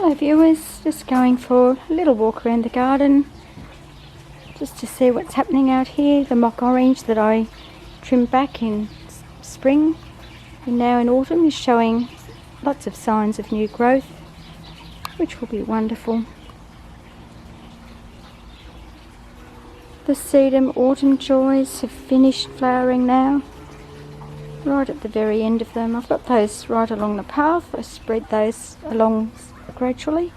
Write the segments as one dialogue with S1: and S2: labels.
S1: Hello viewers, just going for a little walk around the garden just to see what's happening out here. The mock orange that I trimmed back in spring and now in autumn is showing lots of signs of new growth, which will be wonderful. The sedum autumn joys have finished flowering now, right at the very end of them. I've got those right along the path. I spread those along gradually.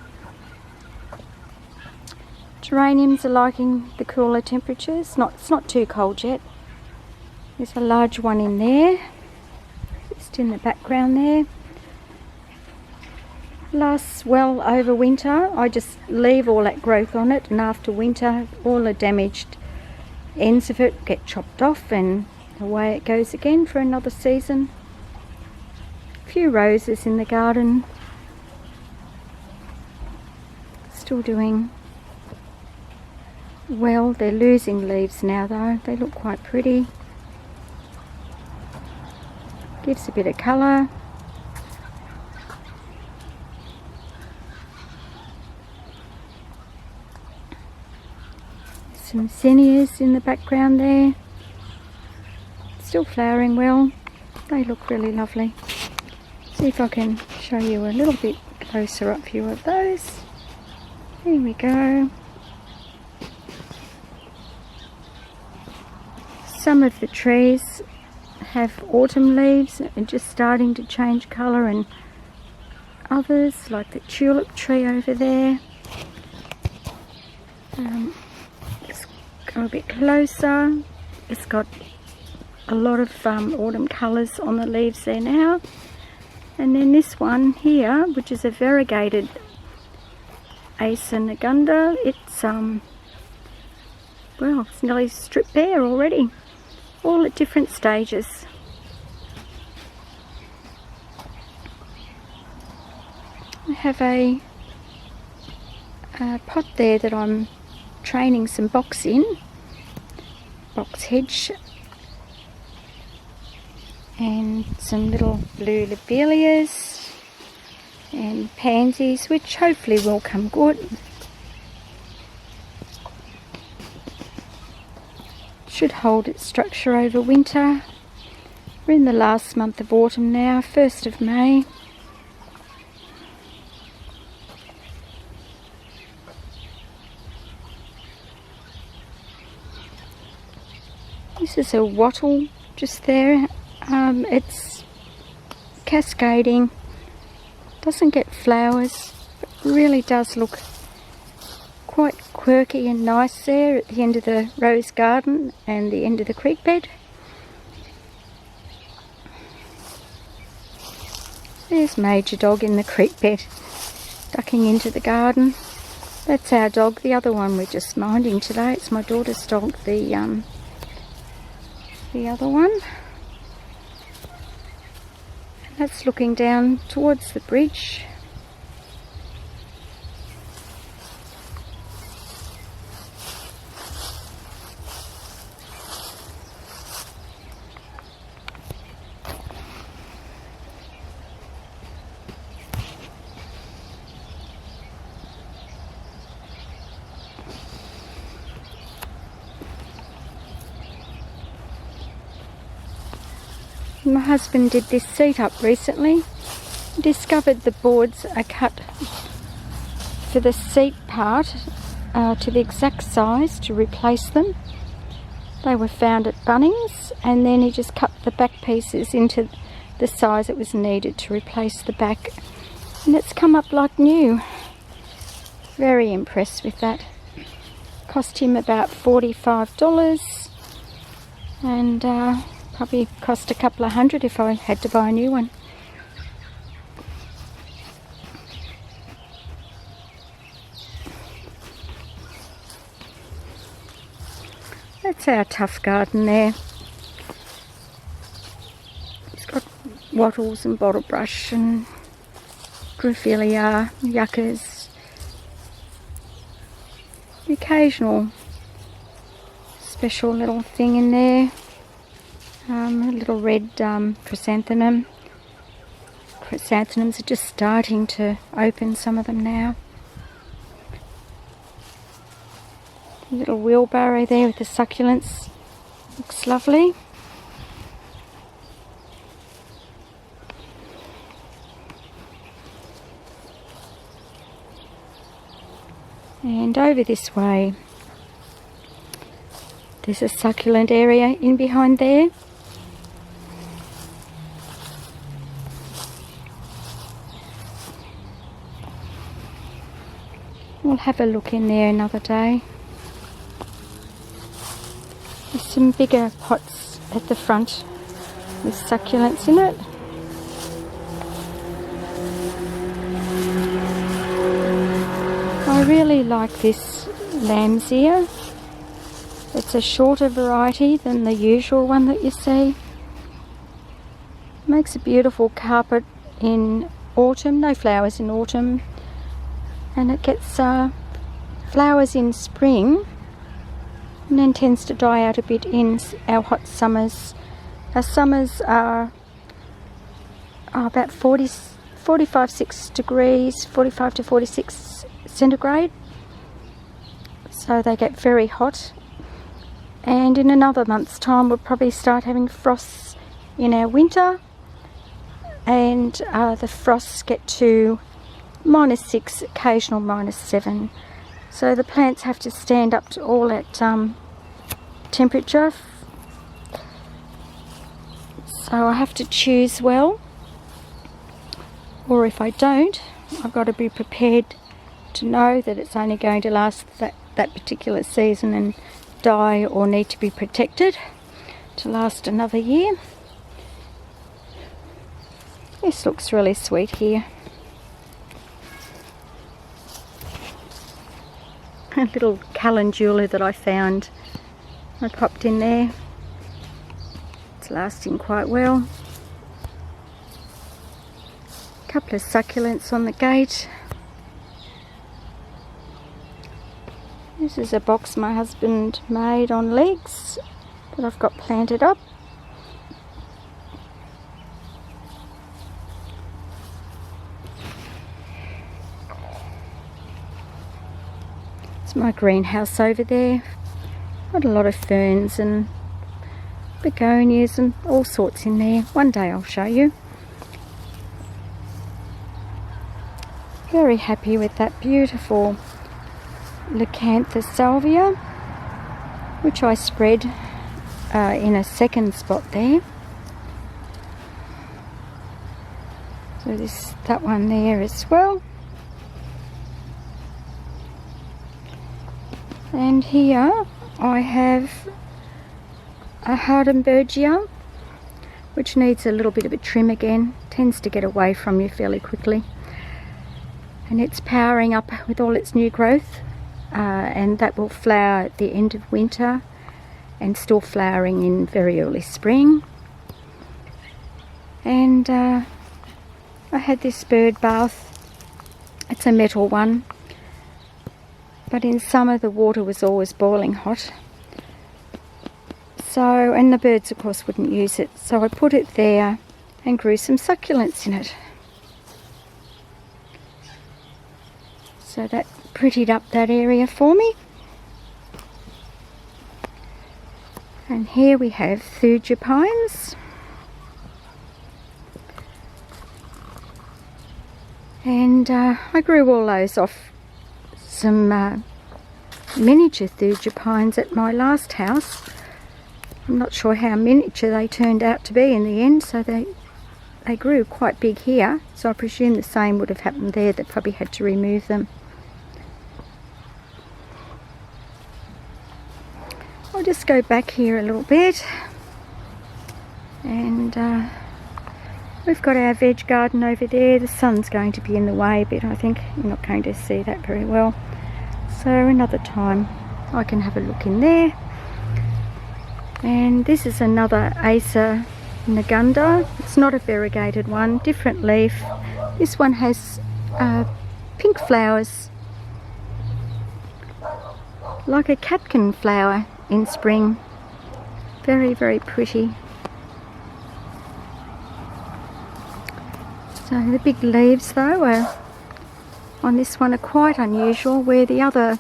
S1: Geraniums are liking the cooler temperatures. It's not too cold yet. There's a large one in there, just in the background there. Lasts well over winter. I just leave all that growth on it, and after winter all the damaged ends of it get chopped off and away it goes again for another season. A few roses in the garden, still doing well. They're losing leaves now though. They look quite pretty. Gives a bit of colour. Some zinnias in the background there, still flowering well. They look really lovely. See if I can show you a little bit closer up view of those. Here we go. Some of the trees have autumn leaves and just starting to change colour, and others, like the tulip tree over there, let's go a bit closer. It's got a lot of autumn colours on the leaves there now. And then this one here, which is a variegated Acinagunda, it's well, it's nearly stripped bare already, all at different stages. I have a pot there that I'm training some box in, box hedge, and some little blue lobelias and pansies, which hopefully will come good. Should hold its structure over winter. We're in the last month of autumn now, 1st of May. This is a wattle just there. It's cascading, doesn't get flowers, but really does look quite quirky and nice there at the end of the rose garden and the end of the creek bed. There's Major Dog in the creek bed, ducking into the garden. That's our dog. The other one we're just minding today. It's my daughter's dog, the other one. That's looking down towards the bridge. My husband did this seat up recently. He discovered the boards are cut for the seat part to the exact size to replace them. They were found at Bunnings, and then he just cut the back pieces into the size it was needed to replace the back, and it's come up like new. Very impressed with that. Cost him about $45, and probably cost a couple of $100 if I had to buy a new one. That's our tough garden there. It's got wattles and bottlebrush and grevillea, yuccas, the occasional special little thing in there. A little red chrysanthemum, chrysanthemums are just starting to open, some of them now. A little wheelbarrow there with the succulents. Looks lovely. And over this way, there's a succulent area in behind there. We'll have a look in there another day. There's some bigger pots at the front with succulents in it. I really like this lamb's ear. It's a shorter variety than the usual one that you see. Makes a beautiful carpet in autumn, no flowers in autumn, and it gets flowers in spring and then tends to die out a bit in our hot summers. Our summers are about 45 6 degrees, 45 to 46 centigrade, so they get very hot, and in another month's time we'll probably start having frosts in our winter, and the frosts get to -6, occasional -7, so the plants have to stand up to all that temperature, so I have to choose well, or if I don't, I've got to be prepared to know that it's only going to last that particular season and die or need to be protected to last another year. This looks really sweet here. A little calendula that I found. I popped in there. It's lasting quite well. A couple of succulents on the gate. This is a box my husband made on legs that I've got planted up. It's my greenhouse over there. Got a lot of ferns and begonias and all sorts in there. One day I'll show you. Very happy with that beautiful Leucanthus salvia, which I spread in a second spot there. So that one there as well. And here I have a Hardenbergia, which needs a little bit of a trim again. Tends to get away from you fairly quickly. And it's powering up with all its new growth. And that will flower at the end of winter and still flowering in very early spring. And I had this bird bath. It's a metal one, but in summer the water was always boiling hot, so, and the birds of course wouldn't use it, so I put it there and grew some succulents in it. So that prettied up that area for me. And here we have thuja pines. And I grew all those off some miniature thuja pines at my last house. I'm not sure how miniature they turned out to be in the end, so they grew quite big here, so I presume the same would have happened there. They probably had to remove them. I'll just go back here a little bit, and we've got our veg garden over there. The sun's going to be in the way a bit, I think. You're not going to see that very well, so another time I can have a look in there. And this is another Acer Nagunda. It's not a variegated one, different leaf. This one has pink flowers, like a catkin flower in spring. Very, very pretty. So the big leaves though on this one are quite unusual, where the other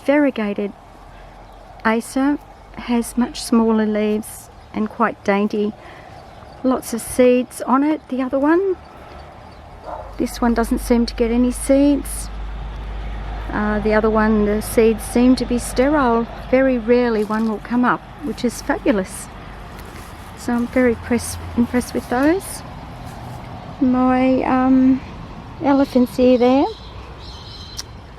S1: variegated Acer has much smaller leaves and quite dainty. Lots of seeds on it, the other one. This one doesn't seem to get any seeds. The other one, the seeds seem to be sterile. Very rarely one will come up, which is fabulous. So I'm very impressed with those. My elephant's ear there,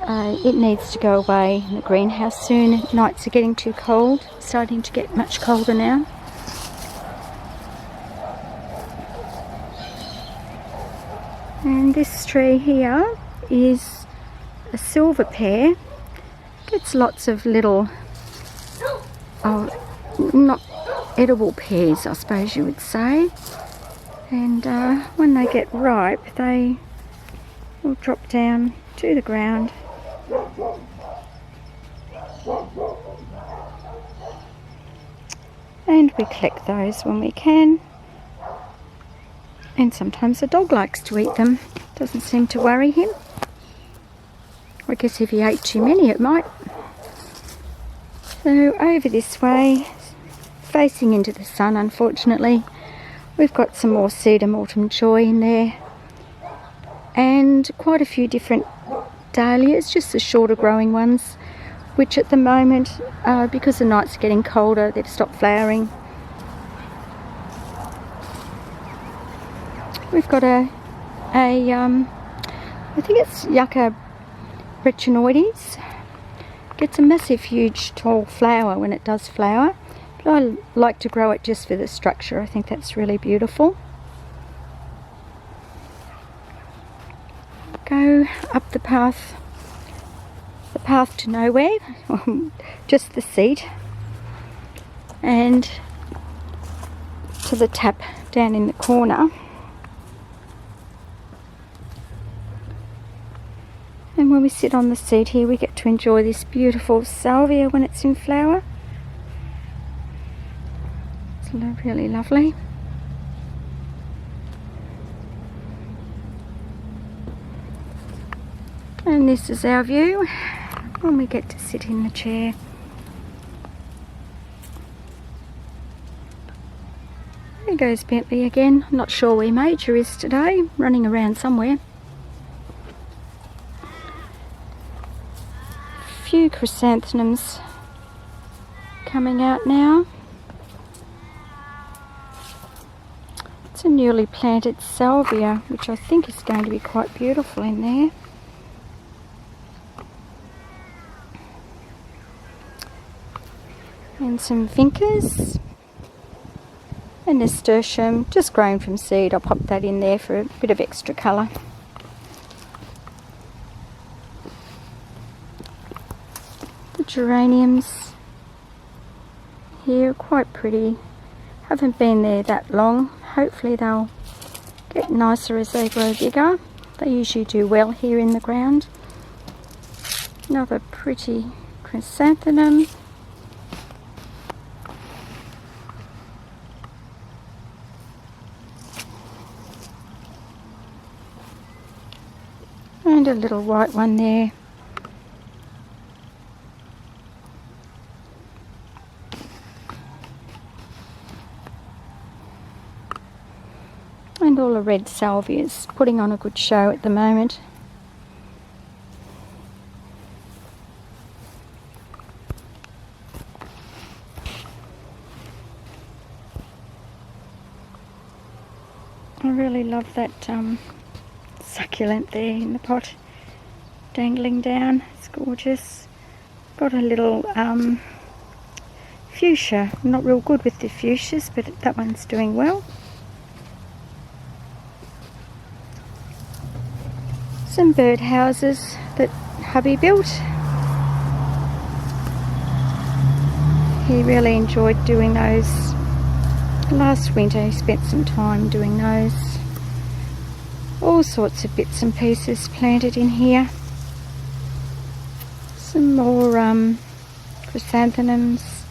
S1: it needs to go away in the greenhouse soon. Nights are getting too cold, starting to get much colder now. And this tree here is a silver pear. Gets lots of little, not edible pears, I suppose you would say. And when they get ripe, they will drop down to the ground. And we collect those when we can. And sometimes the dog likes to eat them. Doesn't seem to worry him. I guess if he ate too many it might. So over this way, facing into the sun unfortunately, we've got some more Sedum Autumn Joy in there. And quite a few different dahlias, just the shorter growing ones, which at the moment, because the nights are getting colder, they've stopped flowering. We've got I think it's Yucca rechinoides. Gets a massive, huge, tall flower when it does flower. But I like to grow it just for the structure. I think that's really beautiful. Go up the path to nowhere, just the seat, and to the tap down in the corner. And when we sit on the seat here, we get to enjoy this beautiful salvia when it's in flower. It's really lovely. And this is our view when we get to sit in the chair. There goes Bentley again. I'm not sure where Major is today, running around somewhere. Few chrysanthemums coming out now. It's a newly planted salvia, which I think is going to be quite beautiful in there. And some vincas. And nasturtium, just grown from seed. I'll pop that in there for a bit of extra colour. The geraniums here are quite pretty. Haven't been there that long. Hopefully they'll get nicer as they grow bigger. They usually do well here in the ground. Another pretty chrysanthemum. And a little white one there. And all the red salvias, putting on a good show at the moment. I really love that succulent there in the pot, dangling down. It's gorgeous. Got a little fuchsia. I'm not real good with the fuchsias, but that one's doing well. Some bird houses that hubby built. He really enjoyed doing those. Last winter he spent some time doing those. All sorts of bits and pieces planted in here. Some more chrysanthemums.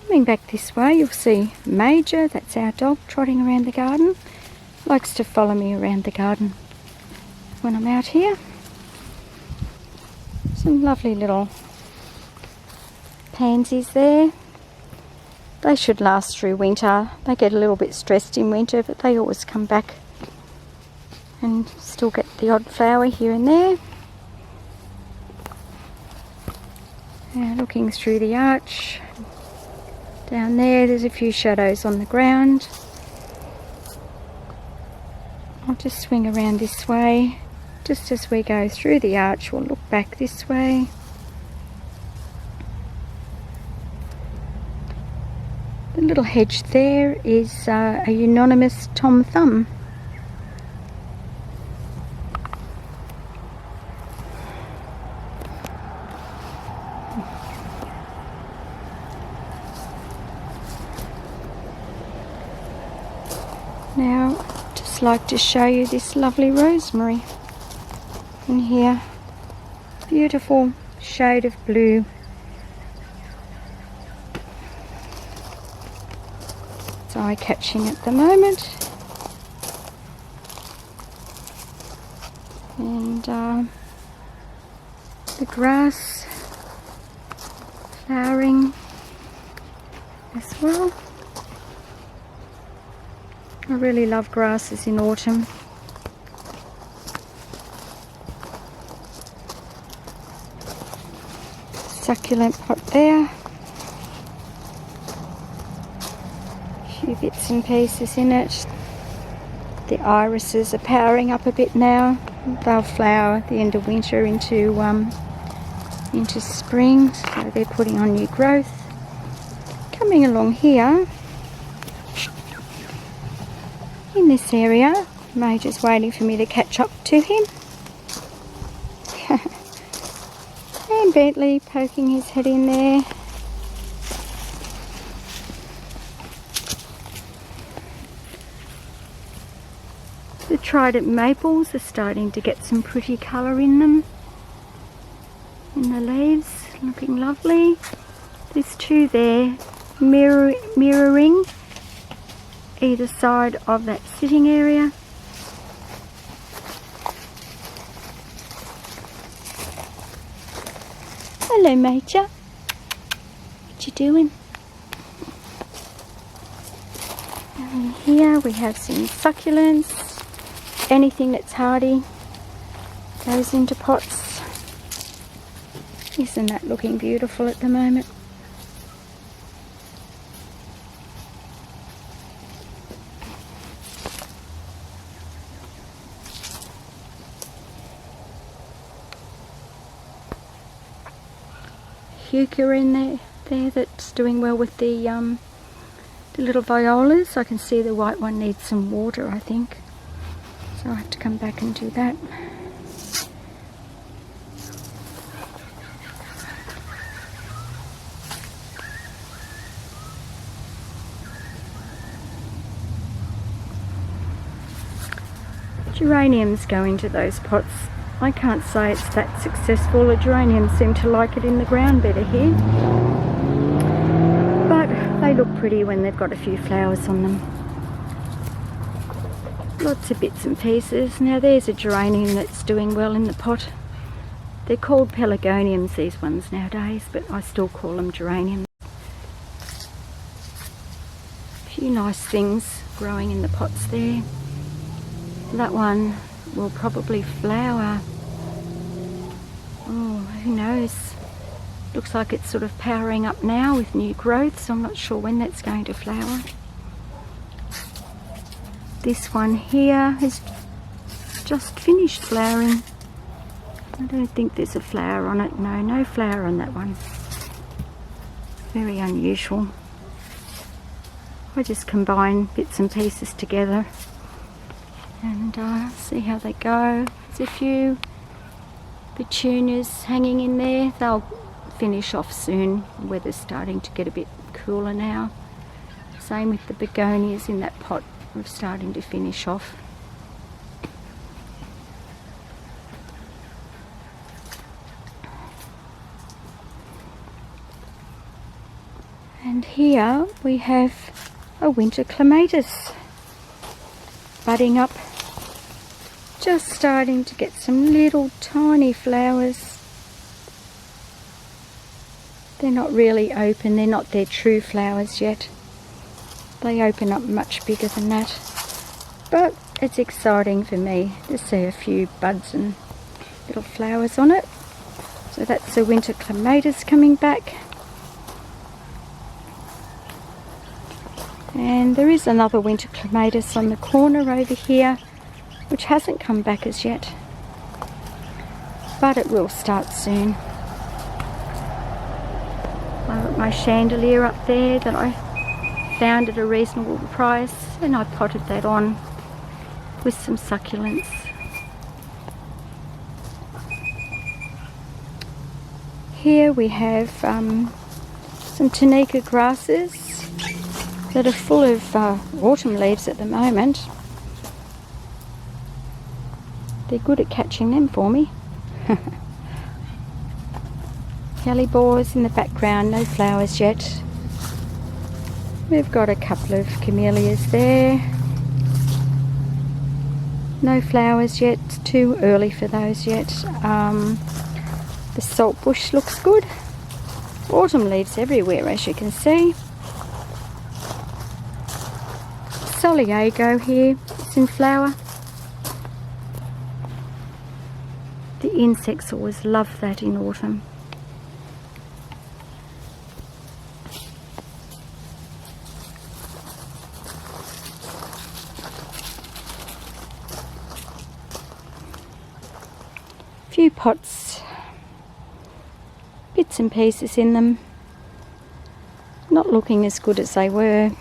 S1: Coming back this way, you'll see Major, that's our dog, trotting around the garden. Likes to follow me around the garden when I'm out here. Some lovely little pansies there. They should last through winter. They get a little bit stressed in winter, but they always come back and still get the odd flower here and there. Now looking through the arch, down there's a few shadows on the ground. I'll just swing around this way. Just as we go through the arch, we'll look back this way. The little hedge there is a unanimous Tom Thumb. Now, just like to show you this lovely rosemary in here. Beautiful shade of blue. It's eye-catching at the moment. And the grass flowering as well. I really love grasses in autumn. Succulent pot there. A few bits and pieces in it. The irises are powering up a bit now. They'll flower at the end of winter into spring, so they're putting on new growth. Coming along here, in this area, Major's waiting for me to catch up to him. And Bentley poking his head in there. The trident maples are starting to get some pretty colour in them. In the leaves, looking lovely. There's two there, mirroring either side of that sitting area. Hello, Major. What you doing? And here we have some succulents. Anything that's hardy goes into pots. Isn't that looking beautiful at the moment? Heuchera in there that's doing well with the little violas. I can see the white one needs some water, I think. So I have to come back and do that. Geraniums go into those pots. I can't say it's that successful. The geraniums seem to like it in the ground better here. But they look pretty when they've got a few flowers on them. Lots of bits and pieces. Now there's a geranium that's doing well in the pot. They're called pelargoniums, these ones nowadays, but I still call them geraniums. A few nice things growing in the pots there. That one will probably flower. Oh, who knows? Looks like it's sort of powering up now with new growth, so I'm not sure when that's going to flower. This one here has just finished flowering. I don't think there's a flower on it. No, no flower on that one. Very unusual. I just combine bits and pieces together and see how they go. There's a few petunias hanging in there. They'll finish off soon. The weather's starting to get a bit cooler now. Same with the begonias in that pot. We're starting to finish off. And here we have a winter clematis budding up, just starting to get some little tiny flowers. They're not really open, they're not their true flowers yet. They open up much bigger than that. But it's exciting for me to see a few buds and little flowers on it. So that's the winter clematis coming back. And there is another winter clematis on the corner over here, which hasn't come back as yet. But it will start soon. I've got my chandelier up there that I found at a reasonable price, and I potted that on with some succulents. Here we have some Tunica grasses that are full of autumn leaves at the moment. They're good at catching them for me. Hellebores in the background, no flowers yet. We've got a couple of camellias there. No flowers yet, it's too early for those yet. The saltbush looks good. Autumn leaves everywhere, as you can see. Soliago here, it's in flower. The insects always love that in autumn. Few pots, bits and pieces in them, not looking as good as they were.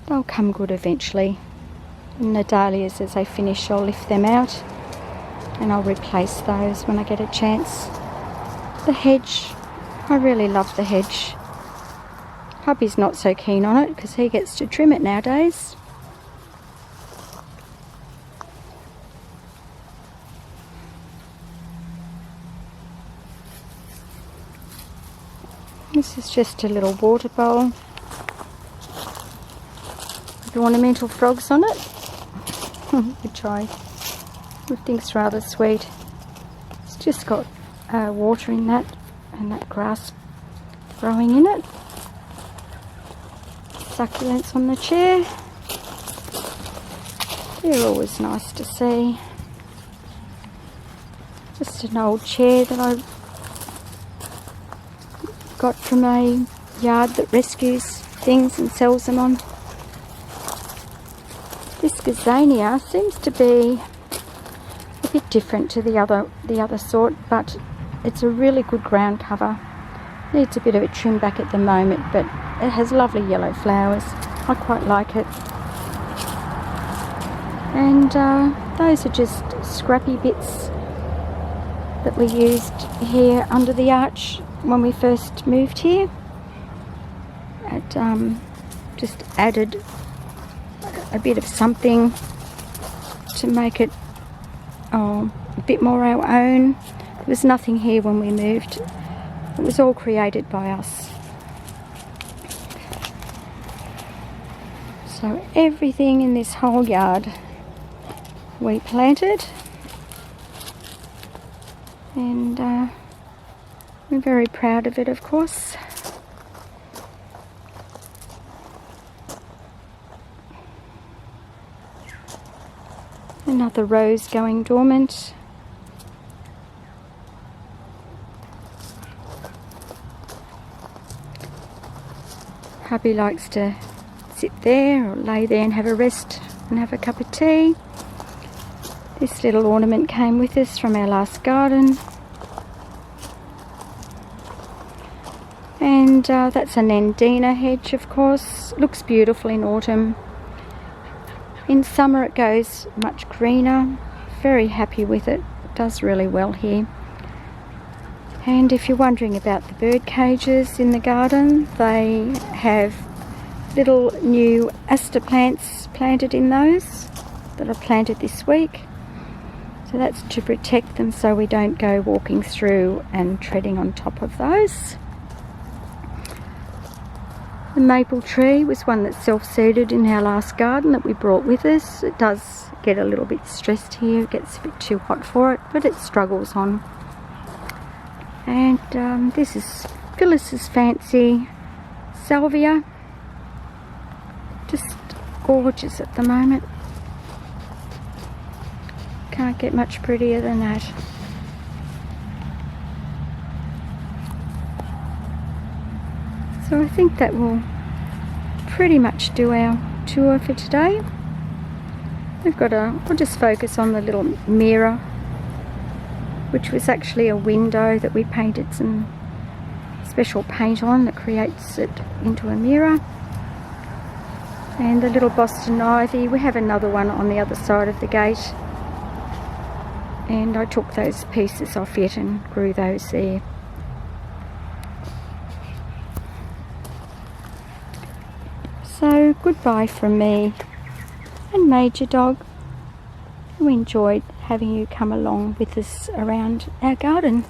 S1: They'll come good eventually. And the dahlias, as they finish, I'll lift them out and I'll replace those when I get a chance. The hedge, I really love the hedge. Hubby's not so keen on it because he gets to trim it nowadays. This is just a little water bowl with ornamental frogs on it, which I would think's rather sweet. It's just got water in that and that grass growing in it. Succulents on the chair. They're always nice to see. Just an old chair that I got from a yard that rescues things and sells them on. This gazania seems to be a bit different to the other sort, but it's a really good ground cover. Needs a bit of a trim back at the moment, but it has lovely yellow flowers. I quite like it. And those are just scrappy bits that we used here under the arch when we first moved here. It just added a bit of something to make it a bit more our own. There was nothing here when we moved. It was all created by us. So everything in this whole yard we planted, and we're very proud of it, of course. Another rose going dormant. Hubby likes to sit there or lay there and have a rest and have a cup of tea. This little ornament came with us from our last garden. And that's a Nandina hedge, of course. Looks beautiful in autumn. In summer it goes much greener. Very happy with it. It does really well here. And if you're wondering about the bird cages in the garden, they have little new aster plants planted in those that I planted this week. So that's to protect them so we don't go walking through and treading on top of those. The maple tree was one that self-seeded in our last garden that we brought with us. It does get a little bit stressed here, it gets a bit too hot for it, but it struggles on. And this is Phyllis's Fancy Salvia. Just gorgeous at the moment. Can't get much prettier than that. So I think that will pretty much do our tour for today. We'll just focus on the little mirror, which was actually a window that we painted some special paint on that creates it into a mirror. And the little Boston ivy, we have another one on the other side of the gate, and I took those pieces off it and grew those there. So goodbye from me and Major Dog. We enjoyed having you come along with us around our garden.